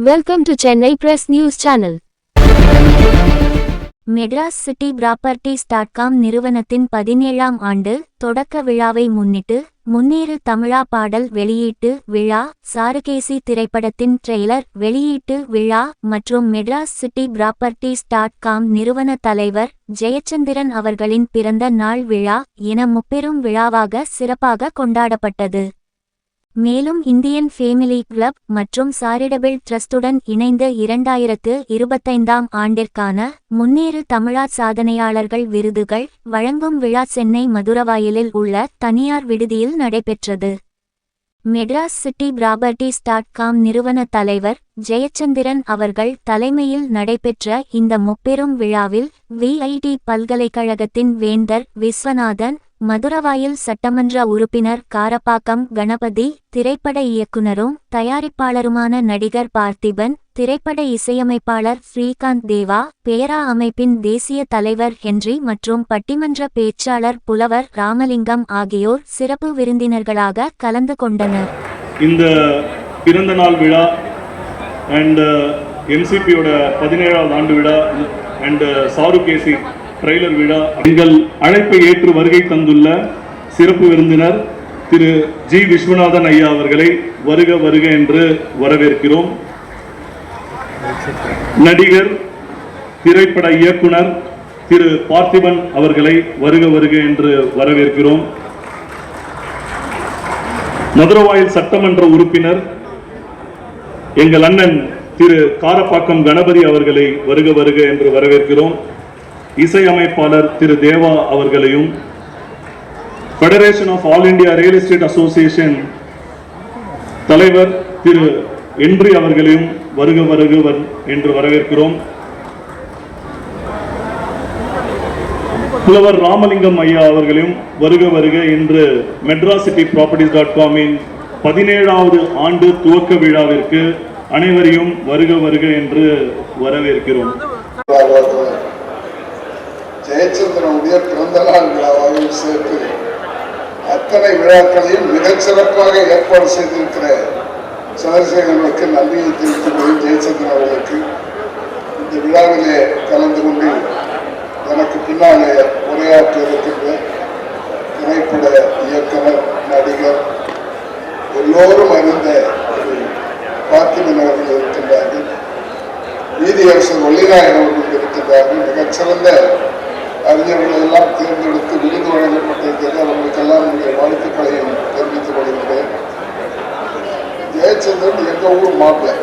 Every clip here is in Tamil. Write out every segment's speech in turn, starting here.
Welcome to Chennai Press News Channel. Madras city properties dot com நிறுவனத்தின் 17ஆம் ஆண்டு தொடக்க விழாவை முன்னிட்டு முன்னேறு தமிழா பாடல் வெளியீட்டு விழா, சாருகேசி திரைப்படத்தின் ட்ரெய்லர் வெளியீட்டு விழா மற்றும் மெட்ராஸ் சிட்டி ப்ராப்பர்ட்டிஸ்.com நிறுவன தலைவர் ஜெயச்சந்திரன் அவர்களின் பிறந்த நாள் விழா என முப்பெரும் விழாவாக சிறப்பாக கொண்டாடப்பட்டது. மேலும் இந்தியன் ஃபேமிலி கிளப் மற்றும் சாரிடபிள் ட்ரஸ்டுடன் இணைந்து 2025ஆம் ஆண்டிற்கான முன்னேறு தமிழா சாதனையாளர்கள் விருதுகள் வழங்கும் விழா சென்னை மதுரவாயலில் உள்ள தனியார் விடுதியில் நடைபெற்றது. மெட்ராஸ் சிட்டி ப்ராப்பர்ட்டிஸ்.com நிறுவன தலைவர் ஜெயச்சந்திரன் அவர்கள் தலைமையில் நடைபெற்ற இந்த முப்பெரும் விழாவில் விஐடி பல்கலைக்கழகத்தின் வேந்தர் விஸ்வநாதன், மதுரவாயல் சட்டமன்ற உறுப்பினர் காரப்பாக்கம் கணபதி, திரைப்பட இயக்குனரும் தயாரிப்பாளருமான நடிகர் பார்த்திபன், திரைப்பட இசையமைப்பாளர் ஸ்ரீகாந்த் தேவா, பேரா அமைப்பின் தேசிய தலைவர் ஹென்றி மற்றும் பட்டிமன்ற பேச்சாளர் புலவர் ராமலிங்கம் ஆகியோர் சிறப்பு விருந்தினர்களாக கலந்து கொண்டனர். இந்த பிறந்த நாள் விழா அண்ட் எம்சிபியோட 17ஆவது ஆண்டு விழா அண்ட் சாருகேசி ட்ரெய்லர் விழா, எங்கள் அழைப்பை ஏற்று வருகை தந்துள்ள சிறப்பு விருந்தினர் திரு ஜி விஸ்வநாதன் ஐயா அவர்களை வருக வருக என்று வரவேற்கிறோம். நடிகர், திரைப்பட இயக்குனர் திரு பார்த்திபன் அவர்களை வருக வருக என்று வரவேற்கிறோம். மதுரவாயல் சட்டமன்ற உறுப்பினர் எங்கள் அண்ணன் திரு காரப்பாக்கம் கணபதி அவர்களை வருக வருக என்று வரவேற்கிறோம். இசையமைப்பாளர் திரு தேவா அவர்களையும், federation of all India real estate association தலைவர் திரு ஹென்றி அவர்களையும் வருக வருக என்று வரவேற்கிறோம். புலவர் ராமலிங்கம் ஐயா அவர்களையும் வருக வருக என்று மெட்ராஸ் சிட்டி ப்ராப்பர்ட்டிஸ்.com-இன் 17ஆவது ஆண்டு துவக்க விழாவிற்கு அனைவரையும் வருக வருக என்று வரவேற்கிறோம். ஜெயச்சந்திரனுடைய பிறந்த நாள் விழாவையும் சேர்த்து அத்தனை விழாக்களையும் மிகச் சிறப்பாக ஏற்பாடு செய்திருக்கிற சந்திரசேகரனுக்கு நன்றியை தெரிவித்துள்ளது. ஜெயச்சந்திரன் அவர்களுக்கு இந்த விழாவிலே கலந்து கொண்டு எனக்கு பின்னாலே உரையாற்ற இருக்கின்ற திரைப்பட இயக்குனர், நடிகர், எல்லோரும் அறிந்த பார்த்திபன் அவர்கள் இருக்கின்றார்கள். நீதியரசர் வள்ளிநாயகன் அவர்கள் இருக்கின்றார்கள். மிகச்சிறந்த அறிஞர்கள் எல்லாம் தேர்ந்தெடுத்து விருது வழங்கப்பட்டிருக்கிறது. அவர்களுக்கெல்லாம் என்னுடைய வாழ்த்துக்களையும் தெரிவித்துக் கொள்கின்றேன். ஜெயச்சந்திரன் எங்கள் ஊர் மாப்பிள்ளை.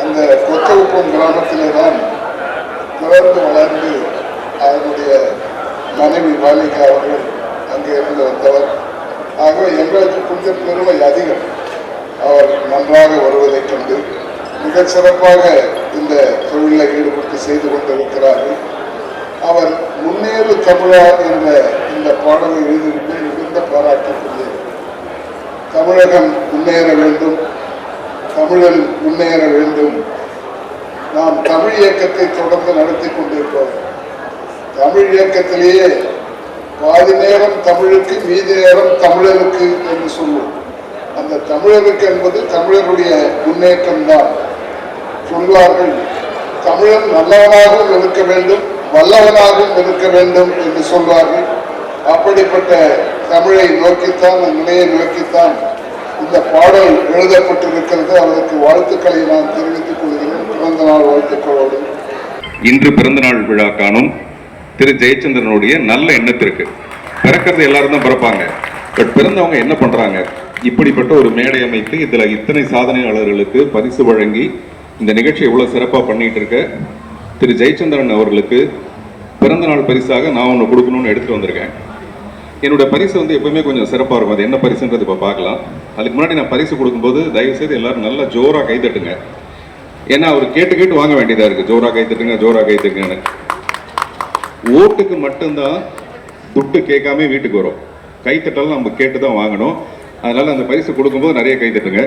அந்த கொத்தகுப்பம் கிராமத்திலே தான் பிறந்து வளர்ந்து அதனுடைய மனைவி பாலிகா அவர்கள் அங்கே இருந்து வந்தவர். ஆகவே எங்களுக்கு கொஞ்சம் பெருமை அதிகம். அவர் நன்றாக வருவதைக் கண்டு மிகச் சிறப்பாக இந்த தொழிலில் ஈடுபட்டு செய்து கொண்டிருக்கிறார்கள். அவர் முன்னேறு தமிழா என்ற இந்த பாடலை எழுதிவிட்டு மிகுந்த பாராட்டக்கூடியது. தமிழகம் முன்னேற வேண்டும், தமிழன் முன்னேற வேண்டும். நாம் தமிழ் இயக்கத்தை தொடர்ந்து நடத்தி கொண்டிருக்கிறோம். தமிழ் இயக்கத்திலேயே பாதி நேரம் தமிழுக்கு, மீதி நேரம் தமிழருக்கு என்று சொல்லுவோம். அந்த தமிழருக்கு என்பது தமிழருடைய முன்னேற்றம் தான். சொல்வார்கள், தமிழன் நல்லவனாகவும் இருக்க வேண்டும், வல்லவனாகவும் இருக்க வேண்டும் என்று சொல்வார்கள். அப்படிப்பட்ட தமிழை நோக்கித்தான், நிலையை நோக்கித்தான் இந்த பாடல் எழுதப்பட்டிருக்கிறது. அவருக்கு வாழ்த்துக்களை நான் தெரிவித்துக் கொள்கிறேன். பிறந்த நாள் வாழ்த்துக்களோடு இன்று பிறந்த நாள் விழா காணும் திரு ஜெயச்சந்திரனுடைய நல்ல எண்ணத்திற்கு, பிறக்கிறது எல்லாரும் தான் பிறப்பாங்க, பட் பிறந்தவங்க என்ன பண்றாங்க, இப்படிப்பட்ட ஒரு மேடை அமைத்து இதுல இத்தனை சாதனையாளர்களுக்கு பரிசு வழங்கி இந்த நிகழ்ச்சி எவ்வளவு சிறப்பாக பண்ணிட்டு இருக்க திரு ஜெயச்சந்திரன் அவர்களுக்கு பிறந்த நாள் பரிசாக நான் ஒன்று கொடுக்கணும்னு எடுத்துட்டு வந்திருக்கேன். என்னோட பரிசு எப்பவுமே கொஞ்சம் சிறப்பாக இருக்கும். அது என்ன பரிசுன்றது இப்போ பார்க்கலாம். அதுக்கு முன்னாடி நான் பரிசு கொடுக்கும்போது தயவுசெய்து எல்லாரும் நல்லா ஜோராக கைத்தட்டுங்க. ஏன்னா அவர் கேட்டு கேட்டு வாங்க வேண்டியதாக இருக்குது. ஜோராக கைத்தட்டுங்க, ஜோராக கைத்தட்டுங்கன்னு. ஓட்டுக்கு மட்டும்தான் துட்டு கேட்காம வீட்டுக்கு வரும். கைத்தட்டலாம் நம்ம கேட்டு தான் வாங்கணும். அதனால அந்த பரிசு கொடுக்கும்போது நிறைய கைத்தட்டுங்க.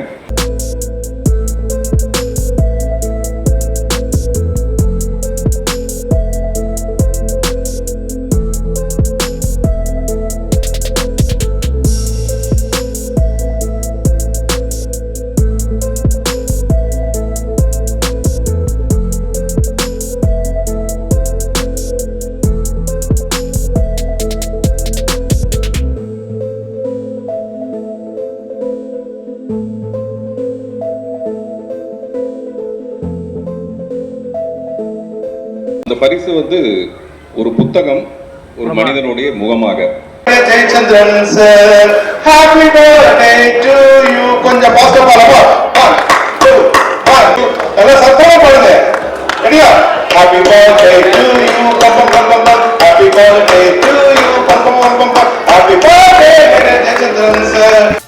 பரிசு வந்து ஒரு புத்தகம், ஒரு மனிதனுடைய முகமாக. Jayachandran sir, happy birthday to you. கொஞ்சம் பாஸ்டா பாருங்க. 1 2 1 நல்லா சத்தமா பாருங்க. ரெடியா? Happy birthday to you. Happy birthday to you. Happy birthday Jayachandran sir.